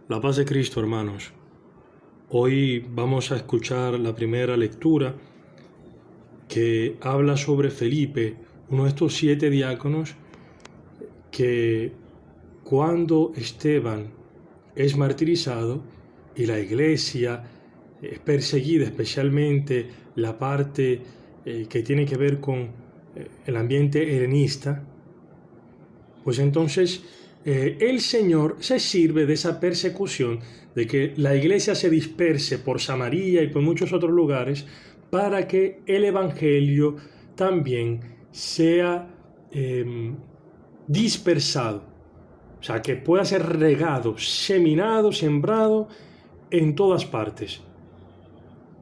La paz de Cristo, hermanos. Hoy vamos a escuchar la primera lectura que habla sobre Felipe, uno de estos 7 diáconos que cuando Esteban es martirizado y la iglesia es perseguida, especialmente la parte que tiene que ver con el ambiente helenista, pues entonces el Señor se sirve de esa persecución, de que la iglesia se disperse por Samaria y por muchos otros lugares, para que el Evangelio también sea dispersado, o sea, que pueda ser regado, seminado, sembrado en todas partes.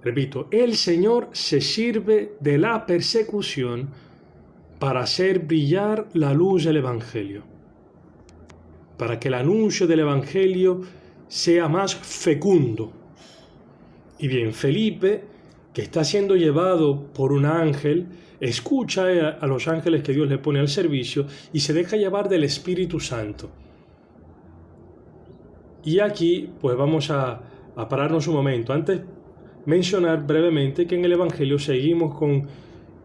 Repito, el Señor se sirve de la persecución para hacer brillar la luz del Evangelio, para que el anuncio del Evangelio sea más fecundo. Y bien, Felipe, que está siendo llevado por un ángel, escucha a los ángeles que Dios le pone al servicio y se deja llevar del Espíritu Santo. Y aquí pues vamos a pararnos un momento. Antes mencionar brevemente que en el Evangelio seguimos con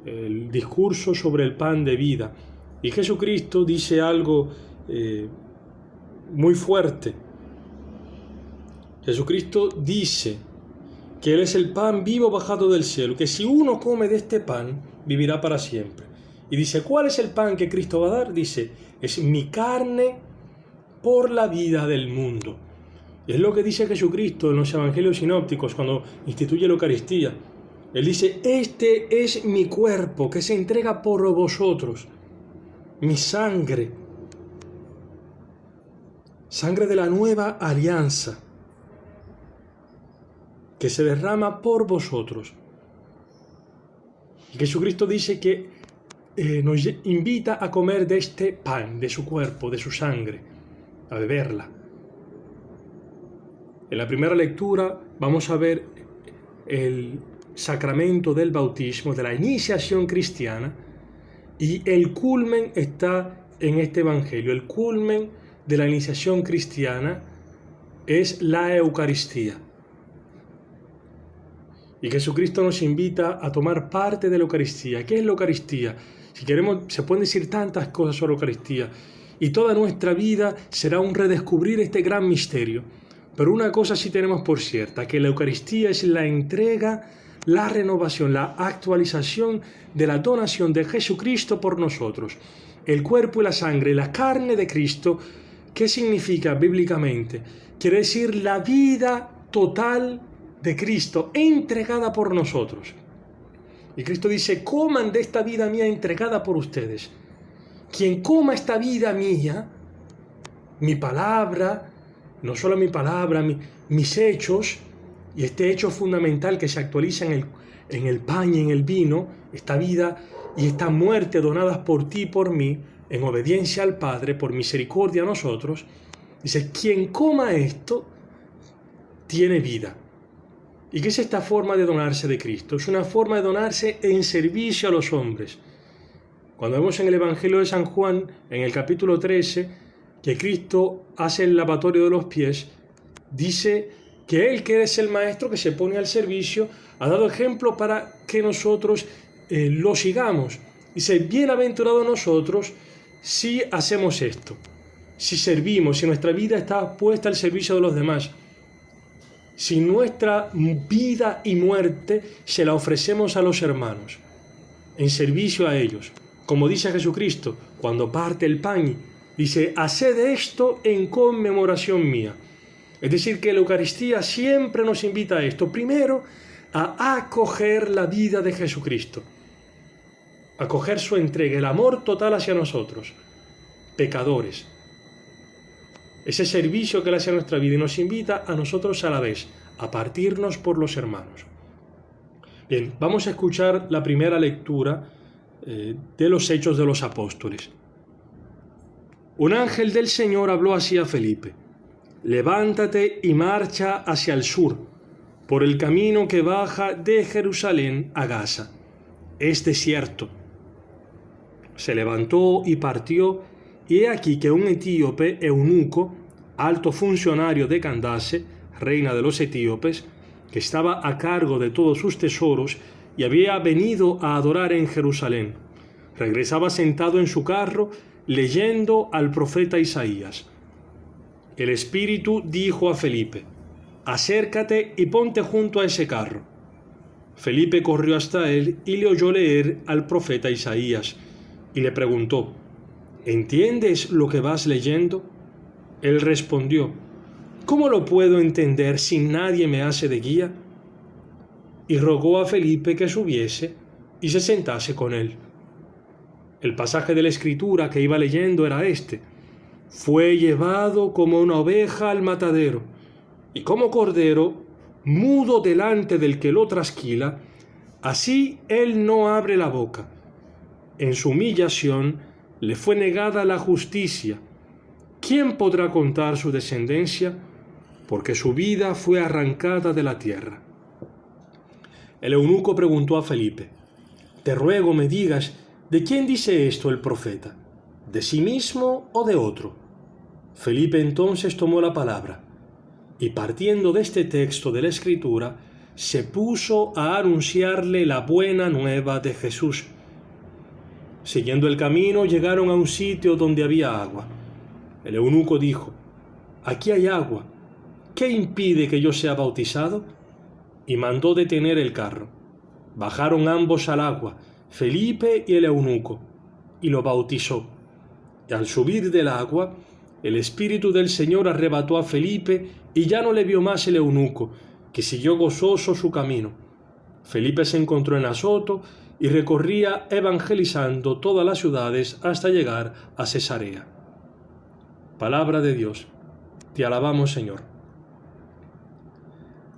el discurso sobre el pan de vida. Y Jesucristo dice algo muy fuerte. Jesucristo dice que Él es el pan vivo bajado del cielo, que si uno come de este pan, vivirá para siempre. Y dice, ¿cuál es el pan que Cristo va a dar? Dice, es mi carne por la vida del mundo. Y es lo que dice Jesucristo en los evangelios sinópticos cuando instituye la Eucaristía. Él dice, este es mi cuerpo que se entrega por vosotros, mi sangre, sangre de la nueva alianza, que se derrama por vosotros. Y Jesucristo dice que nos invita a comer de este pan, de su cuerpo, de su sangre, a beberla. En la primera lectura vamos a ver el sacramento del bautismo, de la iniciación cristiana, y el culmen está en este evangelio. El culmen de la iniciación cristiana es la Eucaristía. Y Jesucristo nos invita a tomar parte de la Eucaristía. ¿Qué es la Eucaristía? Si queremos, se pueden decir tantas cosas sobre la Eucaristía. Y toda nuestra vida será un redescubrir este gran misterio. Pero una cosa sí tenemos por cierta, que la Eucaristía es la entrega, la renovación, la actualización de la donación de Jesucristo por nosotros. El cuerpo y la sangre, la carne de Cristo, ¿qué significa bíblicamente? Quiere decir la vida total de Cristo, entregada por nosotros. Y Cristo dice, coman de esta vida mía entregada por ustedes. Quien coma esta vida mía, mi palabra, no solo mi palabra, mis hechos, y este hecho fundamental que se actualiza en el pan y en el vino, esta vida y esta muerte donadas por ti y por mí, en obediencia al Padre, por misericordia a nosotros, dice, quien coma esto, tiene vida. ¿Y qué es esta forma de donarse de Cristo? Es una forma de donarse en servicio a los hombres. Cuando vemos en el Evangelio de San Juan, en el capítulo 13, que Cristo hace el lavatorio de los pies, dice que Él, que es el Maestro que se pone al servicio, ha dado ejemplo para que nosotros lo sigamos. Dice, bienaventurados nosotros si hacemos esto, si servimos, si nuestra vida está puesta al servicio de los demás, si nuestra vida y muerte se la ofrecemos a los hermanos, en servicio a ellos. Como dice Jesucristo, cuando parte el pan, dice, haced esto en conmemoración mía. Es decir, que la Eucaristía siempre nos invita a esto. Primero, a acoger la vida de Jesucristo, acoger su entrega, el amor total hacia nosotros, pecadores. Ese servicio que Él hace a nuestra vida y nos invita a nosotros a la vez, a partirnos por los hermanos. Bien, vamos a escuchar la primera lectura de los Hechos de los Apóstoles. Un ángel del Señor habló así a Felipe: levántate y marcha hacia el sur, por el camino que baja de Jerusalén a Gaza. Es desierto. Se levantó y partió, y he aquí que un etíope eunuco, alto funcionario de Candace, reina de los etíopes, que estaba a cargo de todos sus tesoros y había venido a adorar en Jerusalén. Regresaba sentado en su carro leyendo al profeta Isaías. El Espíritu dijo a Felipe: acércate y ponte junto a ese carro. Felipe corrió hasta él y le oyó leer al profeta Isaías y le preguntó: ¿entiendes lo que vas leyendo? Él respondió: ¿cómo lo puedo entender si nadie me hace de guía? Y rogó a Felipe que subiese y se sentase con él. El pasaje de la Escritura que iba leyendo era este: fue llevado como una oveja al matadero, y como cordero, mudo delante del que lo trasquila, así él no abre la boca. En su humillación le fue negada la justicia. ¿Quién podrá contar su descendencia? Porque su vida fue arrancada de la tierra. El eunuco preguntó a Felipe: te ruego me digas, ¿de quién dice esto el profeta? ¿De sí mismo o de otro? Felipe entonces tomó la palabra, y partiendo de este texto de la Escritura, se puso a anunciarle la buena nueva de Jesús. Siguiendo el camino, llegaron a un sitio donde había agua. El eunuco dijo: aquí hay agua, ¿qué impide que yo sea bautizado? Y mandó detener el carro. Bajaron ambos al agua, Felipe y el eunuco, y lo bautizó. Y al subir del agua, el Espíritu del Señor arrebató a Felipe y ya no le vio más el eunuco, que siguió gozoso su camino. Felipe se encontró en Azoto y recorría evangelizando todas las ciudades hasta llegar a Cesarea. Palabra de Dios. Te alabamos, Señor.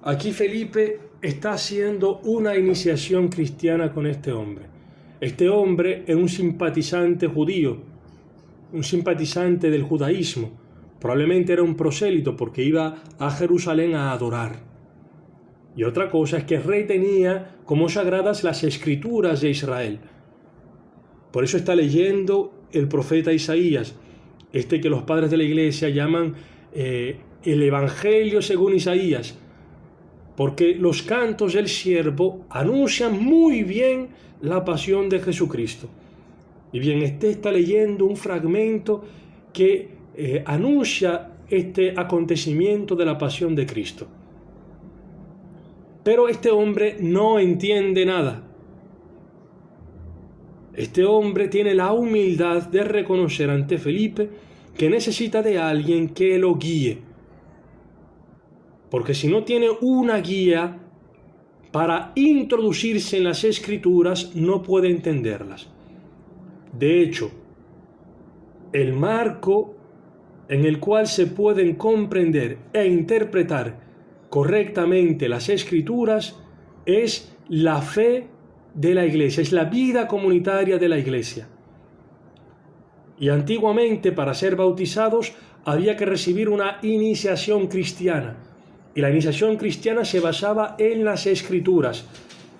Aquí Felipe está haciendo una iniciación cristiana con este hombre. Este hombre es un simpatizante judío, un simpatizante del judaísmo. Probablemente era un prosélito porque iba a Jerusalén a adorar. Y otra cosa es que el rey tenía como sagradas las escrituras de Israel. Por eso está leyendo el profeta Isaías, este que los padres de la iglesia llaman el Evangelio según Isaías, porque los cantos del siervo anuncian muy bien la pasión de Jesucristo. Y bien, este está leyendo un fragmento que anuncia este acontecimiento de la pasión de Cristo. Pero este hombre no entiende nada. Este hombre tiene la humildad de reconocer ante Felipe que necesita de alguien que lo guíe. Porque si no tiene una guía para introducirse en las Escrituras, no puede entenderlas. De hecho, el marco en el cual se pueden comprender e interpretar correctamente las Escrituras es la fe de la Iglesia, es la vida comunitaria de la Iglesia. Y antiguamente, para ser bautizados, había que recibir una iniciación cristiana. Y la iniciación cristiana se basaba en las Escrituras.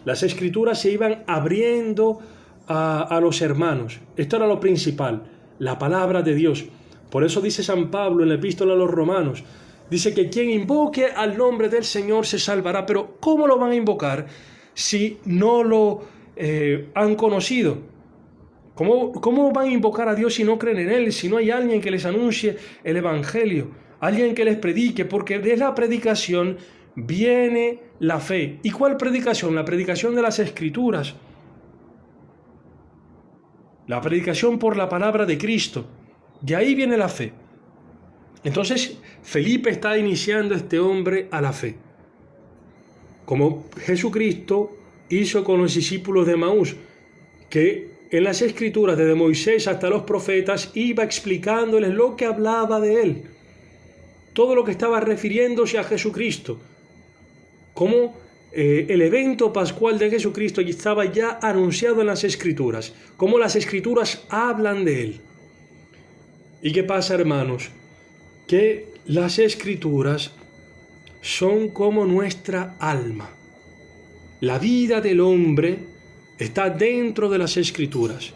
Las Escrituras se iban abriendo a los hermanos. Esto era lo principal, la palabra de Dios. Por eso dice San Pablo en la epístola a los Romanos, dice que quien invoque al nombre del Señor se salvará. Pero ¿cómo lo van a invocar si no lo han conocido? ¿Cómo van a invocar a Dios si no creen en Él? Si no hay alguien que les anuncie el Evangelio, alguien que les predique, porque de la predicación viene la fe. ¿Y cuál predicación? La predicación de las Escrituras. La predicación por la palabra de Cristo. De ahí viene la fe. Entonces, Felipe está iniciando a este hombre a la fe. Como Jesucristo hizo con los discípulos de Emaús, que en las Escrituras, desde Moisés hasta los profetas, iba explicándoles lo que hablaba de Él. Todo lo que estaba refiriéndose a Jesucristo. Como el evento pascual de Jesucristo estaba ya anunciado en las Escrituras. Como las Escrituras hablan de Él. ¿Y qué pasa, hermanos? Que las Escrituras son como nuestra alma. La vida del hombre está dentro de las Escrituras.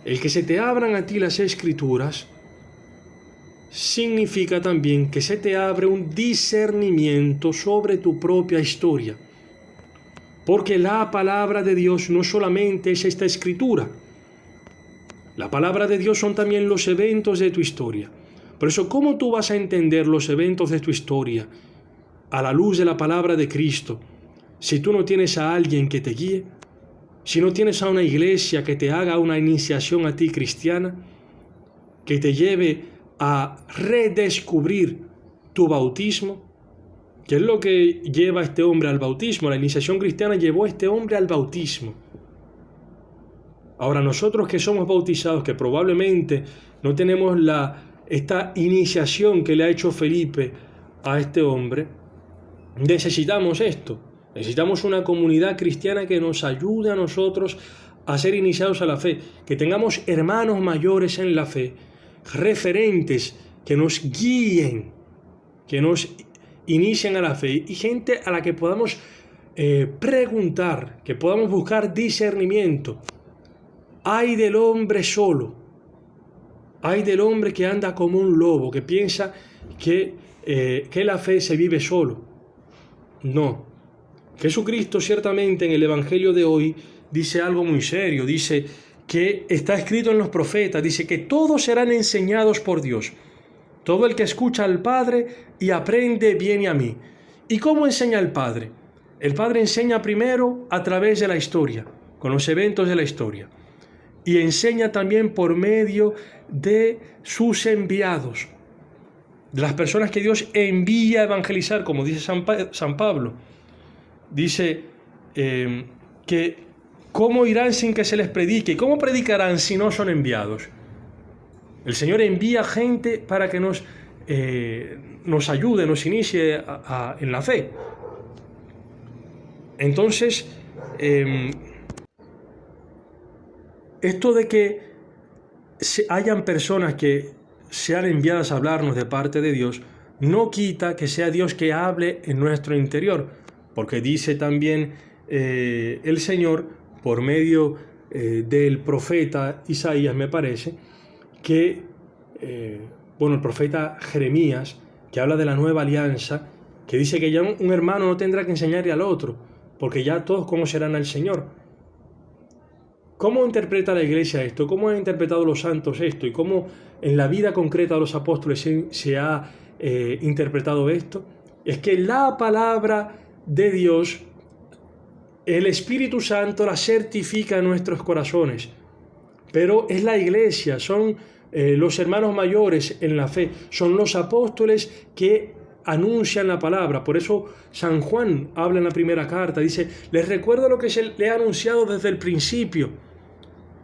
El que se te abran a ti las Escrituras significa también que se te abre un discernimiento sobre tu propia historia. Porque la palabra de Dios no solamente es esta escritura. La palabra de Dios son también los eventos de tu historia. Por eso, ¿cómo tú vas a entender los eventos de tu historia a la luz de la palabra de Cristo si tú no tienes a alguien que te guíe? Si no tienes a una iglesia que te haga una iniciación a ti cristiana, que te lleve a redescubrir tu bautismo, que es lo que lleva a este hombre al bautismo. La iniciación cristiana llevó a este hombre al bautismo. Ahora, nosotros que somos bautizados, que probablemente no tenemos esta iniciación que le ha hecho Felipe a este hombre, necesitamos esto. Necesitamos una comunidad cristiana que nos ayude a nosotros a ser iniciados a la fe, que tengamos hermanos mayores en la fe, referentes que nos guíen, que nos inicien a la fe, y gente a la que podamos preguntar, que podamos buscar discernimiento. Ay del hombre solo, ay del hombre que anda como un lobo, que piensa que la fe se vive solo. No. Jesucristo ciertamente en el Evangelio de hoy dice algo muy serio, dice que está escrito en los profetas, dice que todos serán enseñados por Dios. Todo el que escucha al Padre y aprende viene a mí. ¿Y cómo enseña el Padre? El Padre enseña primero a través de la historia, con los eventos de la historia. Y enseña también por medio de sus enviados, de las personas que Dios envía a evangelizar, como dice San Pablo. Dice que ¿cómo irán sin que se les predique? ¿Cómo predicarán si no son enviados? El Señor envía gente para que nos ayude, nos inicie en la fe. Entonces, esto de que hayan personas que sean enviadas a hablarnos de parte de Dios, no quita que sea Dios que hable en nuestro interior, porque dice también el Señor, por medio del profeta Isaías, me parece, que, el profeta Jeremías, que habla de la nueva alianza, que dice que ya un hermano no tendrá que enseñarle al otro, porque ya todos conocerán al Señor. ¿Cómo interpreta la Iglesia esto? ¿Cómo han interpretado los santos esto? ¿Y cómo en la vida concreta de los apóstoles se ha interpretado esto? Es que la palabra de Dios, el Espíritu Santo la certifica en nuestros corazones. Pero es la Iglesia, son los hermanos mayores en la fe, son los apóstoles que anuncian la palabra. Por eso San Juan habla en la primera carta, dice, les recuerdo lo que se le ha anunciado desde el principio.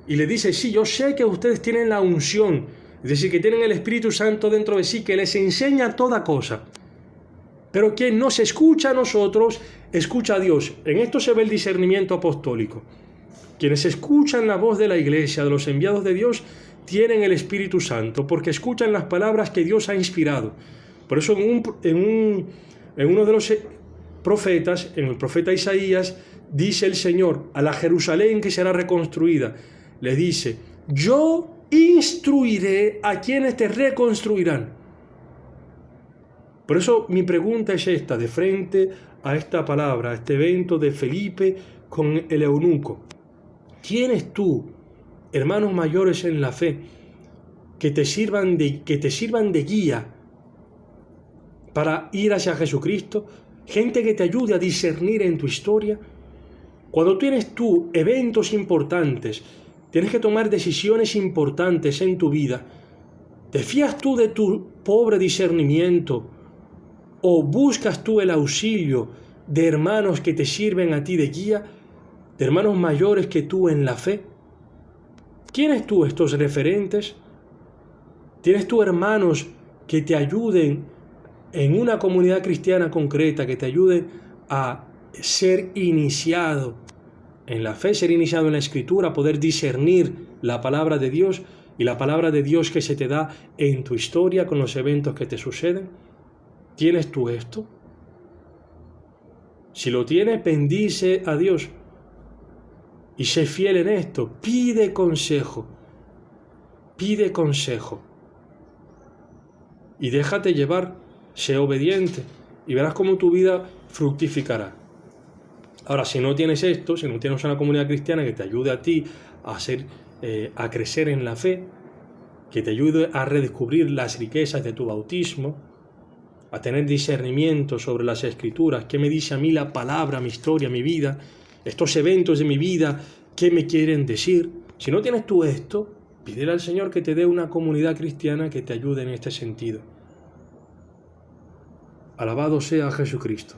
Y le dice, sí, yo sé que ustedes tienen la unción, es decir, que tienen el Espíritu Santo dentro de sí, que les enseña toda cosa. Pero quien nos escucha a nosotros, escucha a Dios. En esto se ve el discernimiento apostólico. Quienes escuchan la voz de la Iglesia, de los enviados de Dios, tienen el Espíritu Santo, porque escuchan las palabras que Dios ha inspirado. Por eso en uno de los profetas, en el profeta Isaías, dice el Señor a la Jerusalén que será reconstruida, le dice, yo instruiré a quienes te reconstruirán. Por eso mi pregunta es esta, de frente a esta palabra, a este evento de Felipe con el eunuco. ¿Tienes tú, hermanos mayores en la fe, que te sirvan de guía para ir hacia Jesucristo? Gente que te ayude a discernir en tu historia. Cuando tienes tú eventos importantes, tienes que tomar decisiones importantes en tu vida, ¿te fías tú de tu pobre discernimiento o buscas tú el auxilio de hermanos que te sirven a ti de guía, de hermanos mayores que tú en la fe? ¿Tienes tú estos referentes? ¿Tienes tú hermanos que te ayuden en una comunidad cristiana concreta, que te ayuden a ser iniciado en la fe, ser iniciado en la Escritura, poder discernir la palabra de Dios y la palabra de Dios que se te da en tu historia con los eventos que te suceden? ¿Tienes tú esto? Si lo tienes, bendice a Dios y sé fiel en esto. Pide consejo. Pide consejo. y déjate llevar, sé obediente y verás cómo tu vida fructificará. Ahora, si no tienes esto, si no tienes una comunidad cristiana que te ayude a ti a crecer en la fe, que te ayude a redescubrir las riquezas de tu bautismo, a tener discernimiento sobre las Escrituras, qué me dice a mí la palabra, mi historia, mi vida, estos eventos de mi vida, qué me quieren decir. Si no tienes tú esto, pídele al Señor que te dé una comunidad cristiana que te ayude en este sentido. Alabado sea Jesucristo.